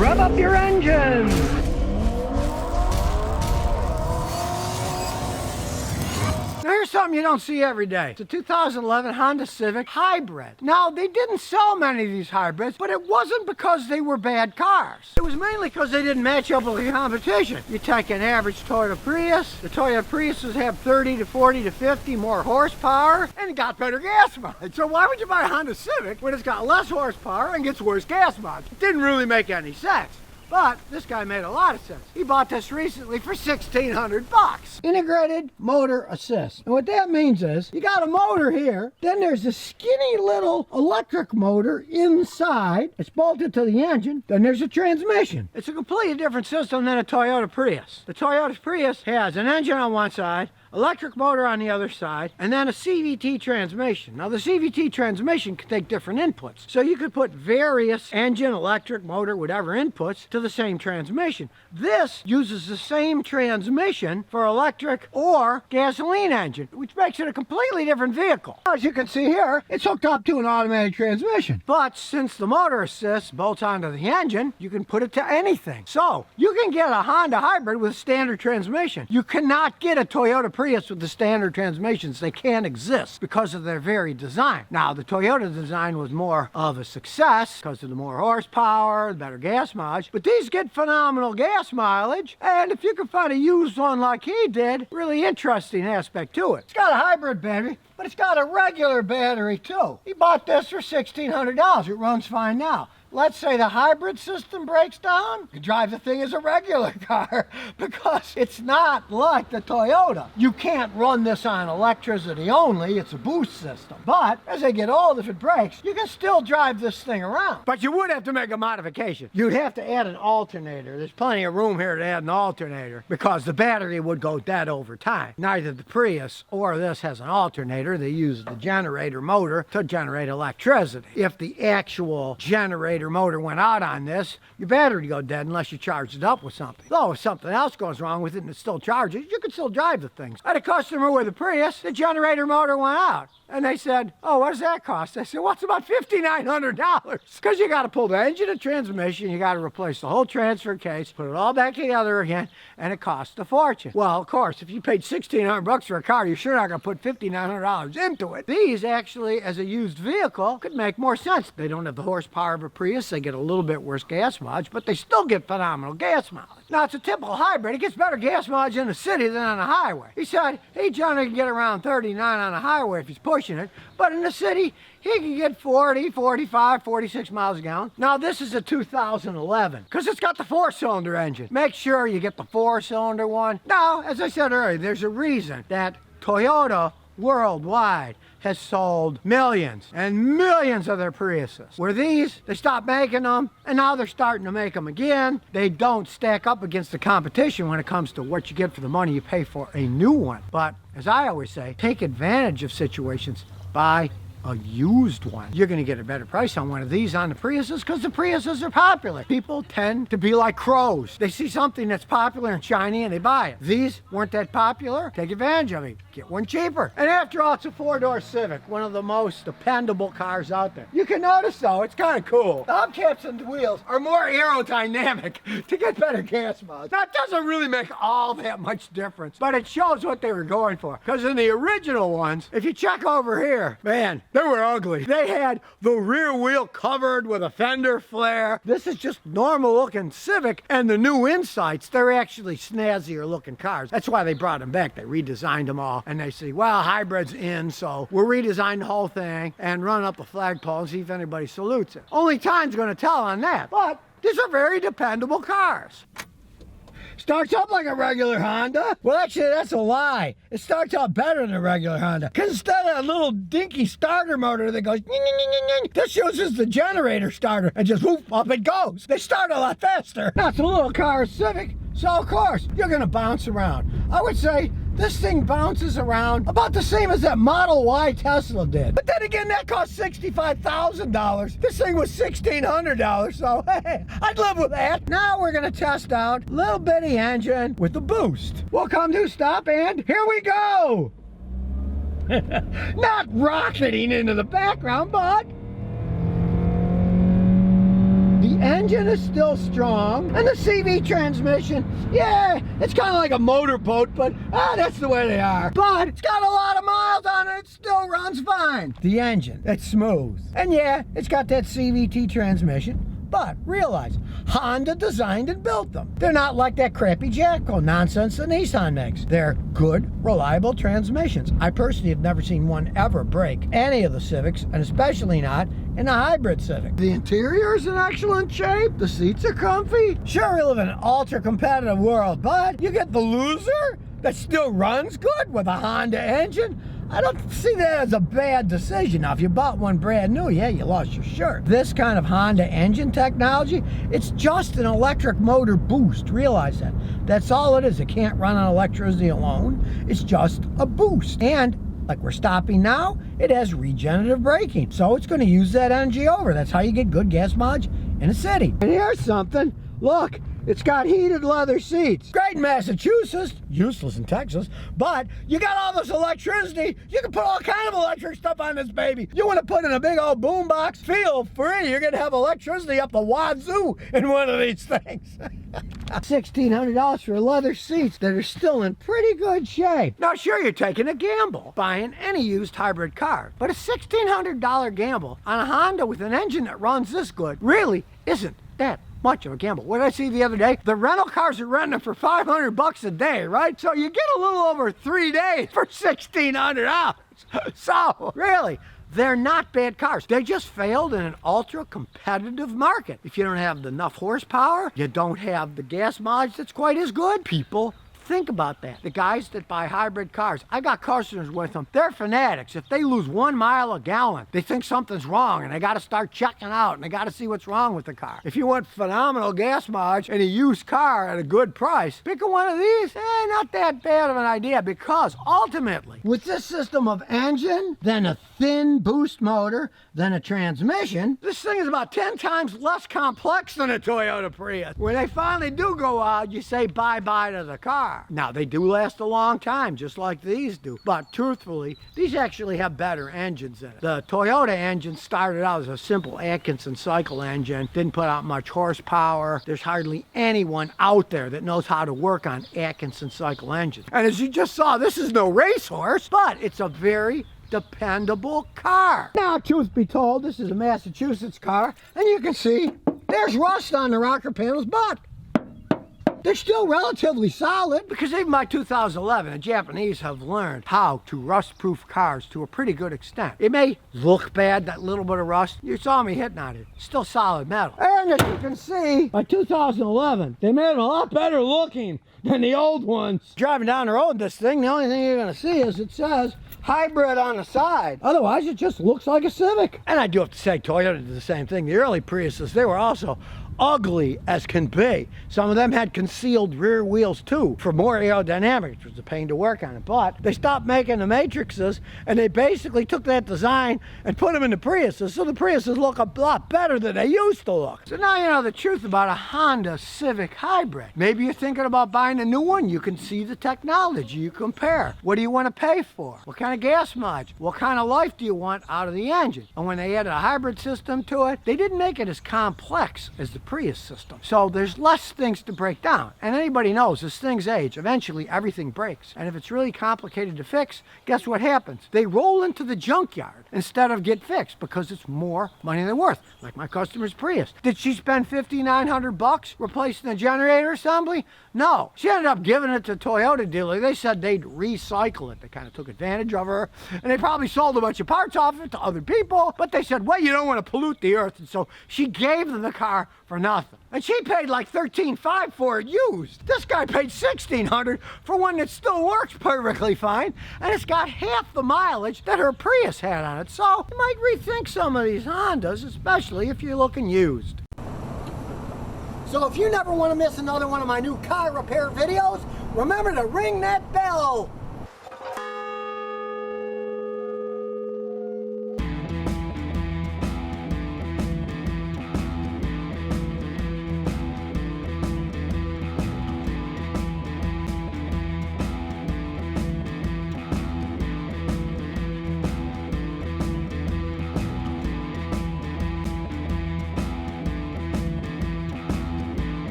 Rev up your engine! Now here's something you don't see every day. It's a 2011 Honda Civic Hybrid. Now, they didn't sell many of these hybrids, but it wasn't because they were bad cars. It was mainly because they didn't match up with the competition. You take an average Toyota Prius. The Toyota Priuses have 30 to 40 to 50 more horsepower and got better gas mileage. So why would you buy a Honda Civic when it's got less horsepower and gets worse gas mileage? It didn't really make any sense. But this guy made a lot of sense. He bought this recently for $1,600. Integrated motor assist. And what that means is, you got a motor here, then there's a skinny little electric motor inside. It's bolted to the engine, then there's a transmission. It's a completely different system than a Toyota Prius. The Toyota Prius has an engine on one side, electric motor on the other side, and then a CVT transmission. Now the CVT transmission can take different inputs. So you could put various engine, electric, motor, whatever inputs to the same transmission. This uses the same transmission for electric or gasoline engine, which makes it a completely different vehicle. As you can see here, it's hooked up to an automatic transmission. But since the motor assist bolts onto the engine, you can put it to anything. So you can get a Honda Hybrid with standard transmission. You cannot get a Toyota Prius with the standard transmissions. They can't exist because of their very design. Now, the Toyota design was more of a success because of the more horsepower, the better gas mileage, but these get phenomenal gas mileage, and if you can find a used one like he did, really interesting aspect to it. It's got a hybrid battery, but it's got a regular battery too. He bought this for $1,600. It runs fine now. Let's say the hybrid system breaks down, you drive the thing as a regular car because it's not like the Toyota. You can't run this on electricity only, it's a boost system. But as they get old, if it breaks, you can still drive this thing around. But you would have to make a modification. You'd have to add an alternator. There's plenty of room here to add an alternator because the battery would go dead over time. Neither the Prius or this has an alternator. They use the generator motor to generate electricity. If the actual generator motor went out on this, your battery would go dead unless you charged it up with something. Though if something else goes wrong with it and it still charges, you can still drive the things. I had a customer with a Prius, the generator motor went out. And they said, oh, what does that cost? I said, well, it's about $5,900. Because you got to pull the engine and transmission, you got to replace the whole transfer case, put it all back together again, and it costs a fortune. Well, of course, if you paid $1,600 for a car, you're sure not going to put $5,900 into it. These actually, as a used vehicle, could make more sense. They don't have the horsepower of a Prius. They get a little bit worse gas mileage, but they still get phenomenal gas mileage. Now, it's a typical hybrid. It gets better gas mileage in the city than on the highway. He said he generally can get around 39 on the highway if he's pushing it, but in the city, he can get 40, 45, 46 miles a gallon. Now, this is a 2011, because it's got the 4-cylinder engine. Make sure you get the 4-cylinder one. Now, as I said earlier, there's a reason that Toyota worldwide has sold millions and millions of their Priuses. Where these, they stopped making them, and now they're starting to make them again. They don't stack up against the competition when it comes to what you get for the money you pay for a new one. But, as I always say, take advantage of situations. Buy a used one. You're going to get a better price on one of these on the Priuses because the Priuses are popular. People tend to be like crows. They see something that's popular and shiny and they buy it. These weren't that popular. Take advantage of it. Get one cheaper. And after all, it's a 4-door Civic, one of the most dependable cars out there. You can notice though, it's kind of cool. The hubcaps and the wheels are more aerodynamic to get better gas mileage. That doesn't really make all that much difference, but it shows what they were going for. Because in the original ones, if you check over here, man, they were ugly. They had the rear wheel covered with a fender flare. This is just normal looking Civic, and the new Insights, they're actually snazzier looking cars. That's why they brought them back. They redesigned them all, and they say, well, hybrid's in, so we'll redesign the whole thing and run up the flagpole and see if anybody salutes it. Only time's gonna tell on that, but these are very dependable cars. Starts up like a regular Honda? Well, actually, that's a lie. It starts out better than a regular Honda. Because instead of a little dinky starter motor that goes, ning, ning, ning, ning, ning, this uses the generator starter and just whoop, up it goes. They start a lot faster. Now, it's a little car Civic, so of course, you're going to bounce around. I would say this thing bounces around about the same as that Model Y Tesla did. But then again, that cost $65,000. This thing was $1,600, so hey, I'd live with that. Now we're gonna test out a little bitty engine with the boost. We'll come to a stop and here we go. Not rocketing into the background, but The engine is still strong, and the CV transmission, yeah, it's kind of like a motorboat, but that's the way they are. But it's got a lot of miles on it, it still runs fine. The engine, it's smooth. And yeah, it's got that CVT transmission. But realize, Honda designed and built them. They're not like that crappy Jacko nonsense that Nissan makes. They're good, reliable transmissions. I personally have never seen one ever break any of the Civics, and especially not in a hybrid Civic. The interior is in excellent shape. The seats are comfy. Sure, we live in an ultra-competitive world, but you get the loser that still runs good with a Honda engine. I don't see that as a bad decision. Now, if you bought one brand new, yeah, you lost your shirt. This kind of Honda engine technology, it's just an electric motor boost. Realize that. That's all it is. It can't run on electricity alone. It's just a boost. And like we're stopping now, it has regenerative braking. So it's going to use that energy over. That's how you get good gas mileage in a city. And here's something. Look. It's got heated leather seats. Great in Massachusetts, useless in Texas, but you got all this electricity, you can put all kind of electric stuff on this baby. You want to put in a big old boom box, feel free, you're gonna have electricity up the wazoo in one of these things. $1,600 for leather seats that are still in pretty good shape. Now sure, you're taking a gamble buying any used hybrid car, but a $1,600 gamble on a Honda with an engine that runs this good really isn't that much of a gamble. What did I see the other day? The rental cars are renting them for $500 a day, right? So you get a little over 3 days for $1,600. So really, they're not bad cars. They just failed in an ultra competitive market. If you don't have enough horsepower, you don't have the gas mileage that's quite as good, people think about that. The guys that buy hybrid cars, I got customers with them, they're fanatics. If they lose 1 mile a gallon, they think something's wrong and they got to start checking out and they got to see what's wrong with the car. If you want phenomenal gas mileage and a used car at a good price, pick one of these, not that bad of an idea, because ultimately, with this system of engine, then a thin boost motor, then a transmission, this thing is about 10 times less complex than a Toyota Prius. When they finally do go out, you say bye-bye to the car. Now, they do last a long time, just like these do. But truthfully, these actually have better engines in it. The Toyota engine started out as a simple Atkinson cycle engine, didn't put out much horsepower. There's hardly anyone out there that knows how to work on Atkinson cycle engines. And as you just saw, this is no racehorse, but it's a very dependable car. Now, truth be told, this is a Massachusetts car, and you can see there's rust on the rocker panels, but they're still relatively solid, because even by 2011, the Japanese have learned how to rust-proof cars to a pretty good extent. It may look bad, that little bit of rust. You saw me hitting on it. Still solid metal. And as you can see, by 2011, they made them a lot better looking than the old ones. Driving down the road this thing, the only thing you're going to see is it says hybrid on the side. Otherwise, it just looks like a Civic. And I do have to say, Toyota did the same thing. The early Priuses, they were also ugly as can be. Some of them had concealed rear wheels too, for more aerodynamics, which was a pain to work on it. But they stopped making the matrices, and they basically took that design and put them in the Priuses, so the Priuses look a lot better than they used to look. So now you know the truth about a Honda Civic Hybrid. Maybe you're thinking about buying a new one. You can see the technology, you compare. What do you want to pay for? What kind of gas mileage? What kind of life do you want out of the engine? And when they added a hybrid system to it, they didn't make it as complex as the Prius system. So there's less things to break down. And anybody knows, as things age, eventually everything breaks. And if it's really complicated to fix, guess what happens? They roll into the junkyard instead of get fixed, because it's more money than worth. Like my customer's Prius. Did she spend $5,900 replacing the generator assembly? No. She ended up giving it to a Toyota dealer. They said they'd recycle it. They kind of took advantage of her. And they probably sold a bunch of parts off it to other people. But they said, well, you don't want to pollute the earth. And so she gave them the car for nothing. And she paid like $13,500 for it used. This guy paid $1,600 for one that still works perfectly fine, and it's got half the mileage that her Prius had on it. So you might rethink some of these Hondas, especially if you're looking used. So if you never want to miss another one of my new car repair videos, remember to ring that bell.